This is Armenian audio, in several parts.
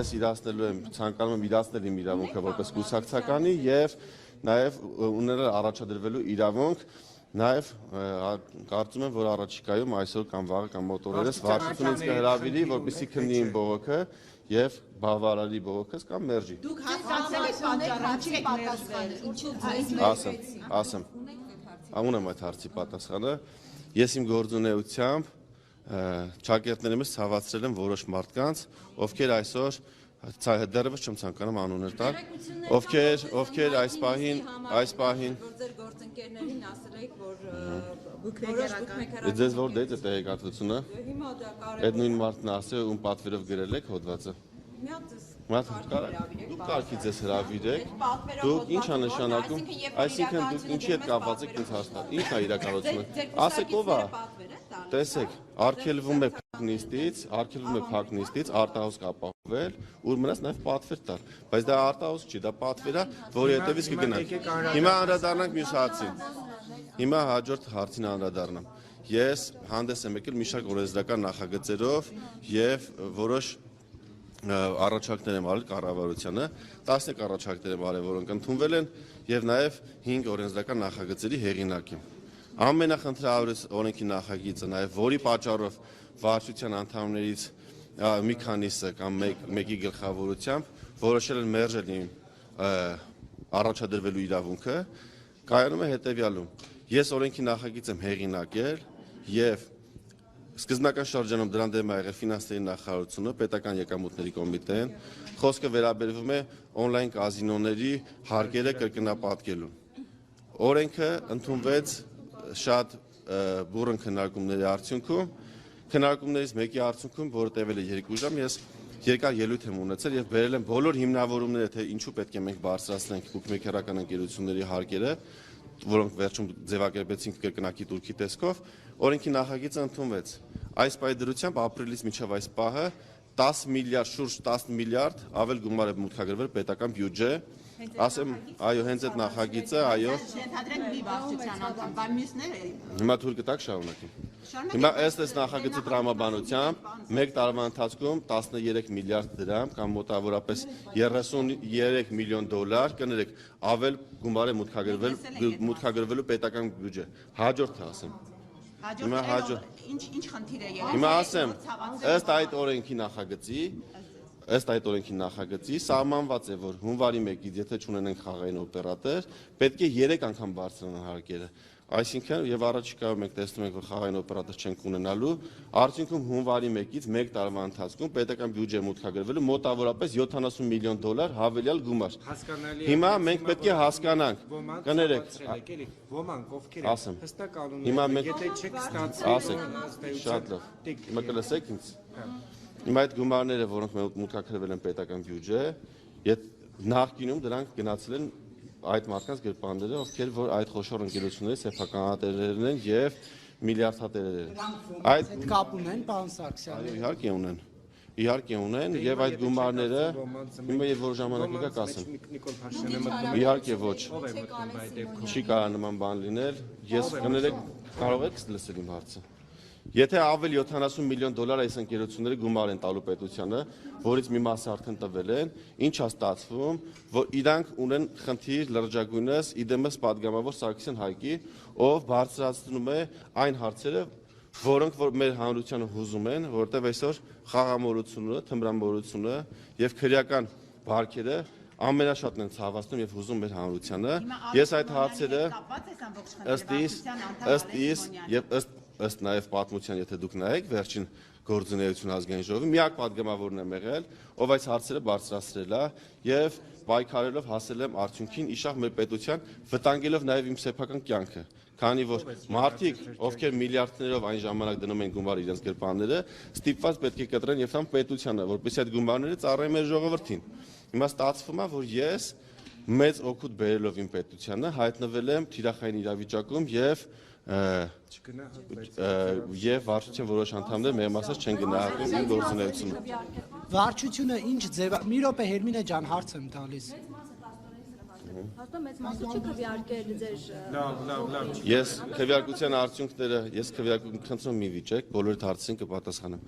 ես իրացնելու եմ ցանկանում եմ իրացնել իմ իրավունքը որպես կուսակցականի եւ նաեւ ունենալ առաջադրվելու իրավունք Նաև կարծում եմ, որ առաջիկայում այսօր կամ վաղը կամ մոտորերս վարչությունից կհրավիրի, որպեսզի քննի իմ բողոքը եւ բավարարի բողոքս կամ մերժի։ Դուք հասկացել եք պատճառը պատասխանը։ Ասեմ։ Ունեմ այդ հարցի պատասխանը։ Ես իմ գործունեությամբ ճակերտներիմս ցավացրել եմ որոշ մարդկանց, ովքեր այսօր դեռևս չեմ ցանկանում անուններ տալ, ովքեր այս պահին ձեր գործընկերներին ասել եք, որ Ձեզ որ դեյց է տեղեկատվությունը, այդ նույն մարդն ասել, ում պատվերով գրել եք հոդվածը։ Դուք կարգից ես հրավիրեք, դուք ինչ է նշանակում, այսինքն դուք ինչի հետ կապված եք ինձ հաստատ, ինչ է իրականությունը, ասեք ով է, տեսեք, արգելվում է փակնիստից արտահոս կապահովել, ուր մնաց նաև պատվեր տալ, բայց դա արտահոս չի, դա պատվեր է, որի հետևից կգնանք։ Հիմա անդրադառնանք մյուս հարցին, հիմա հաջորդ հարցին անդրադառնամ։ Ես հանդես եմ եկել մի շարք օրենսդրական նախագծերով եւ որոշ առաջարկներ եմ արել կառավարությանը, 10 առաջարկներ եմ արել, որոնք ընդունվել են եւ նաեւ 5 օրենսդրական նախագծերի հեղինակ եմ։ Ամենախնդրահարույց օրենքի նախագիծը նաեւ որի պատճառով վարչության անդամներից մի քանիսը կամ մեկի գլխավորությամբ որոշել են մերժել իմ առաջադրվելու իրավունքը, կայանում է հետեւյալում։ Ես օրենքի նախագիծ եմ հեղինակել եւ Սկզբնական շրջանում դրան դեմ է եղել ֆինանսների նախարարությունը, պետական եկամուտների կոմիտեն, խոսքը վերաբերվում է օնլայն կազինոների հարկերը կրկնապատկելուն։ Օրենքը ընդունվեց շատ բուռն քննարկումների արդյունքում, քննարկումներից մեկի արդյունքում, որը տևել է 2 ժամ, ես երկար ելույթ եմ ունեցել եւ բերել եմ բոլոր հիմնավորումները, թե ինչու պետք է մենք բարձրացնենք բուկմեյքերական ընկերությունների հարկերը, որոնք վերջում ձևակերպեցինք կրկնակի турքի տեսքով, օրենքի նախագիծը ընդունվեց։ Այս պայդրությամբ ապրիլից մինչև այս պահը 10 միլիարդ, շուրջ 10 միլիարդ ավել գումար է մուտքագրվել պետական բյուջե, ասեմ, այո, հենց այդ նախագիծը, այո։ Ենթադրենք մի վարչության անդամ, բայց մյուսները Հիմա թույլ կտաք շարունակեմ։ Հիմա ըստ նախագծի տրամաբանությամբ 1 տարվա ընթացքում 13 միլիարդ դրամ կամ մոտավորապես 33 միլիոն դոլար, կներեք, ավել գումար է մուտքագրվելու պետական բյուջե։ Հաջորդը ասեմ։ Ինչ խնդիր է եղել։ Հիմա ասեմ, ըստ այդ օրենքի նախագծի սահմանված է, որ հունվարի 1-ից եթե չունենենք խաղային օպերատոր, պետք է 3 անգամ բարձրանան հարկերը։ Այսինքն եւ առաջիկայում մենք տեսնում ենք, որ խաղային օպերատոր չենք ունենալու, արդյունքում հունվարի 1-ից 1 տարվա ընթացքում պետական բյուջե մուտքագրվելու մոտավորապես 70 միլիոն դոլար հավելյալ գումար։ Հիմա մենք պետք է հասկանանք, կներեք, ոմանք ովքեր հստակ կանոն են, եթե չեք ստացել, շատ լավ, հիմա կլսեք ինձ։ Հիմա այդ գումարները, որոնք մուտքագրվել են պետական բյուջե, նախկինում դրանք գնացել են այդ մարդկանց գրպանները, ովքեր որ այդ խոշոր ընկերությունների սեփականատերերն են եւ միլիարդատերեր են։ Այդ կապ ունեն, պարոն Սարգսյան։ Իհարկե ունեն եւ այդ գումարները հիմա եւ որ ժամանակ կա կասեմ։ Իհարկե ոչ։ Չի կարող նման բան լինել։ Ես կներեք կարող եք լսել իմ հարցը։ Եթե ավել 70 միլիոն դոլար այս ընկերությունները գումար են տալու պետությանը, որից մի մասը արդեն տվել են, ինչ է ստացվում, որ իրանք ունեն խնդիր լրջագույնս իդեմս պատգամավոր Սարգսյան Հայկի, ով բարձրացնում է այն հարցերը, որոնք որ մեր հանրությանը հուզում են, որտեղ այսօր խաղամոլությունը, թմրամոլությունը եւ քրեական բարքերը ամենաշատն են ցավացնում եւ հուզում մեր հանրությանը։ Ես այդ հարցերը ըստ նաև պատմության, եթե դուք նայեք վերջին գործունեություն ազգային ժողովի, միակ պատգամավորն եմ եղել, ով այս հարցերը բարձրացրել է եւ պայքարելով հասել եմ արդյունքին իշախ մեր պետության, վտանգելով նաև իմ սեփական կյանքը, քանի որ մարդիկ, ովքեր միլիարդներով այն ժամանակ դնում են գումար իրենց գրպանները, ստիպված պետք է կտրեն եւ թամ պետությանը, որպեսզի այդ գումարները ծառայեն մեր ժողովրդին։ Հիմա ստացվում է, որ ես մեծ օգուտ բերելով իմ պետությանը հայտնվել եմ թիրախային իրավիճակում եւ վարչության որոշ անդամներ մեր մասից չեն գնահատում իմ գործունեությունը։ Վարչությունը ինչ ձև մի րոպե Հերմինե ջան հարց եմ տալիս։ Հաստատ մեծ մասը չի քվեարկել ձեր Լավ։ Ես քվեարկության արդյունքները, ես քվեարկում խնդրում մի վիճեք, բոլորի հարցին կպատասխանեմ։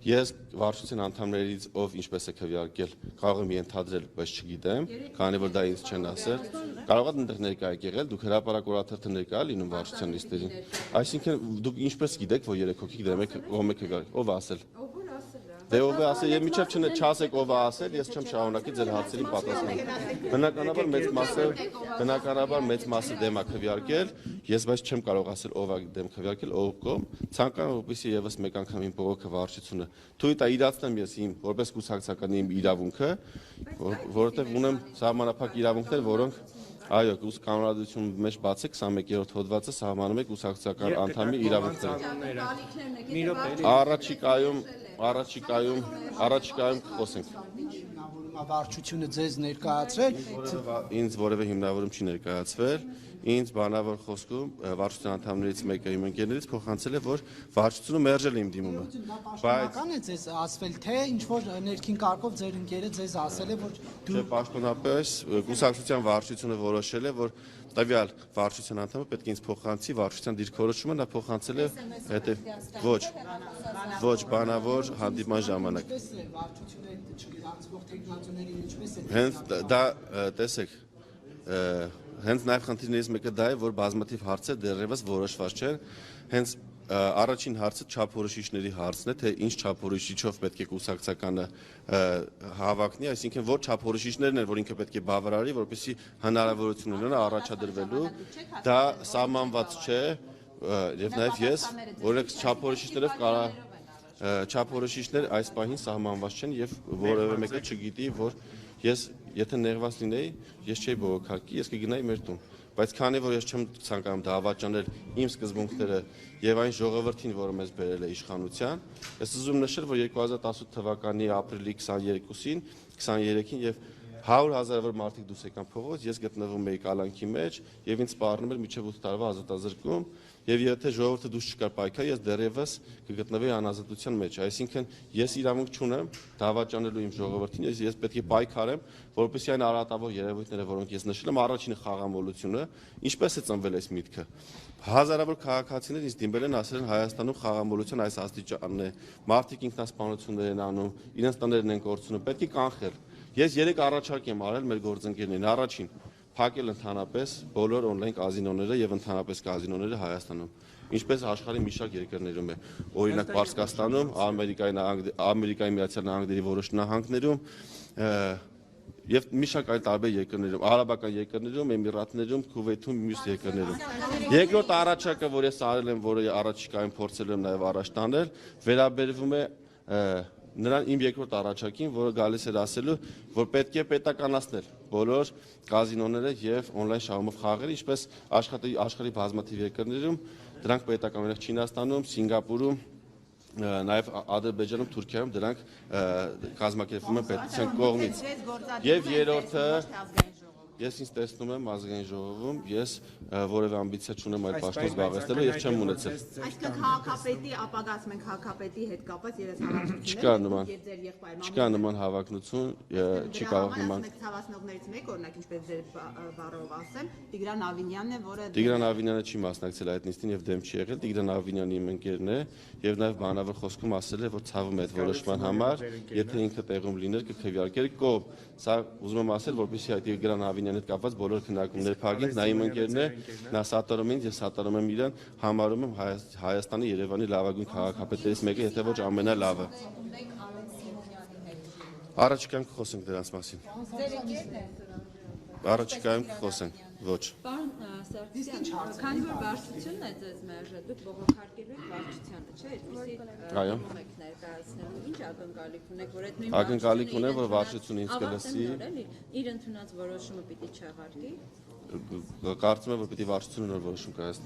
Ես վարչության անդամներից ով ինչպես է քվեարկել, կարող եմ ենթադրել, բայց չգիտեմ, քանի որ դա ինձ չեն ասել։ Կարող է այնտեղ ներկա եղել, դուք հրապարակորաթերթը ներկա լինում վարչության նիստերին։ Այսինքն դուք ինչպես գիտեք, որ 3 հոգի դեմ եք, ով ասել։ Դե ով է ասել, եւ միջև չասեք ով է ասել, ես չեմ շարունակի ձեր հարցերին պատասխանել։ Բնականաբար մեծ մասը դեմ է քվեարկել, ես բայց չեմ կարող ասել ով է դեմ քվեարկել, ով կողմ, ցանկանում որպեսզի եւս մեկ անգամ իմ բողոքը վարչությունը թույլ տա իրացնեմ ես իմ որպես կուսակցական իմ իրավունքը, որովհետեւ ունեմ սահմանափակ իրավունքներ, որոնք այո, կանոնադրություն մեջ բացեք 21-րդ հոդվածը սահմանում է կուսակցական անդամի իրավունքները։ Առաջիկայում կխոսենք։ Վարչությունը ձեզ ներկայացրել, Ինձ որևէ հիմնավորում չի ներկայացվել, ինձ բանավոր խոսքում վարչության անդամներից մեկը իմ ընկերներից փոխանցել է, որ վարչությունը մերժել է իմ դիմումը։ պաշտոնական է ձեզ ասվել, թե ինչ որ ներքին կարգով ձեր ընկերը ձեզ ասել է, որ Չէ, պաշտոնապես կուսակցության վարչությունը որոշել է, որ տվյալ վարչության անդամը պետք է ինձ փոխանցի վարչության դիրքորոշումը, նա փոխանցել է հետև ոչ բանավոր հանդիպման ժամանակ։ ինչպես է վարչությունը չգրանցվող տեխնոլոգիաների ինչպես է Հենց դա տեսեք, հենց նաև խնդիրներից մեկը դա է, որ բազմաթիվ հարցեր դեռևս որոշված չեն, հենց առաջին հարցը չափորոշիչների հարցն է, թե ինչ չափորոշիչով պետք է կուսակցականը հավակնի, այսինքն որ չափորոշիչներն են, որ ինքը պետք է բավարարի, որպեսզի հնարավորություն ունենա առաջադրվելու, դա սահմանված չէ, եւ նաեւ ես, օրինակ չափորոշիչներով կարա չափորոշիչներ այս պահին սահմանված չեն եւ որևէ մեկը չգիտի, որ ես եթե ներված լինեի, ես չէի բողոքարկի, ես կգնայի մեր տուն, բայց քանի որ ես չեմ ցանկանում դավաճանել իմ սկզբունքները եւ այն ժողովրդին, որը մեզ բերել է իշխանության, ես ուզում նշել, որ 2018 թվականի ապրիլի 22-ին, 23-ին եւ 100,000-ավոր մարդիկ դուրս եկան փողոց, ես գտնվում էի կալանքի մեջ եւ ինձ սպառնում էր մինչեւ 8 տարվա ազատազրկում եւ եթե ժողովուրդը դուրս չկար պայքար, ես դեռևս կգտնվեի անազատության մեջ, այսինքն ես իրավունք չունեմ դավաճանելու իմ ժողովրդին, ես պետք է պայքարեմ, որպեսզի այն արատավոր երևույթները, որոնք ես նշել եմ, առաջինը խաղամոլությունը, ինչպես է ծնվել այս միտքը։ Հազարավոր քաղաքացիներ ինձ դիմել են, ասել են Հայաստանում խաղամոլության այս աստիճանն է, մարդիկ ինքնասպանություններ են անում, իրենց տներն են կորցնում, պետք է կանխել։ Ես 3 առաջարկ եմ արել մեր գործընկերներին, առաջին փակել ընդհանրապես բոլոր on-line կազինոները եւ ընդհանրապես կազինոները Հայաստանում, ինչպես աշխարհի մի շարք երկրներում է, օրինակ Պարսկաստանում, Ամերիկայի Միացյալ Նահանգների որոշ նահանգներում եւ մի շարք այլ տարբեր երկրներում, արաբական երկրներում, Էմիրատներում, Քուվեյթում, մյուս երկրներում։ Երկրորդ առաջարկը, որ ես արել եմ, որը առաջիկայում փորձել եմ նաեւ առաջ տանել, վերաբերվում է նրան իմ երկրորդ առաջարկին, որը գալիս էր ասելու, որ պետք է պետականացնել բոլոր կազինոները եւ on-line շահումով խաղերը, ինչպես աշխարհի բազմաթիվ երկրներում, դրանք պետական են Չինաստանում, Սինգապուրում, նաեւ Ադրբեջանում, Թուրքիայում դրանք կազմակերպվում են պետության կողմից։ Եվ երրորդը Ես ինձ տեսնում եմ ազգային ժողովում, ես որևէ ամբիցիա չունեմ այդ պաշտոնը զբաղեցնելու եւ չեմ ունեցել։ Այսինքն քաղաքապետի ապագաս մենք քաղաքապետի հետ կապված երես Չկա հավաքություններ նման, եւ ձեր եղբայր չկա նման հավակնություն, չի կարող նման։ Մեկ ցավացնողներից մեկ, օրինակ ինչպես ձեր բառով ասեմ, Տիգրան Ավինյանն է, որը Տիգրան Ավինյանը չի մասնակցել այդ նիստին եւ դեմ չի եղել, Տիգրան Ավինյանը իմ ընկերն է եւ նաեւ բանավոր խոսքում ասել է, որ ցավում է այդ որոշման համար, եթե ինքը տեղում լիներ կքվեարկեր կողմ։ Սա ուզում եմ ասել, որպեսզի այդ Տիգրան Ավինյանի հետ կապված բոլոր քննարկումներ փակենք, նա իմ ընկերն է, նա սատարում ինձ, ես սատարում եմ իրան, համարում եմ Հայաստանի Երևանի լավագույն քաղաքապետերից մեկը, եթե ոչ ամենալավը։ Առաջիկայում կխոսենք դրանց մասին։ Առաջիկայում կխոսենք, ոչ։ Պարոն Սարգսյան, քանի որ վարչությունն է ձեզ մերժել, դուք բողոքարկելու եք վարչությանը, չէ՞, Այո։ եք ներկայացնելու, ինչ ակնկալիք ունեք, որ այդ նույն Ակնկալիք ունեմ, որ վարչությունը ինձ կլսի։ Իր ընդունած որոշումը պիտի չեղարկի։ Կարծում եմ, որ պիտի վարչությունը նոր որոշում կայացնի։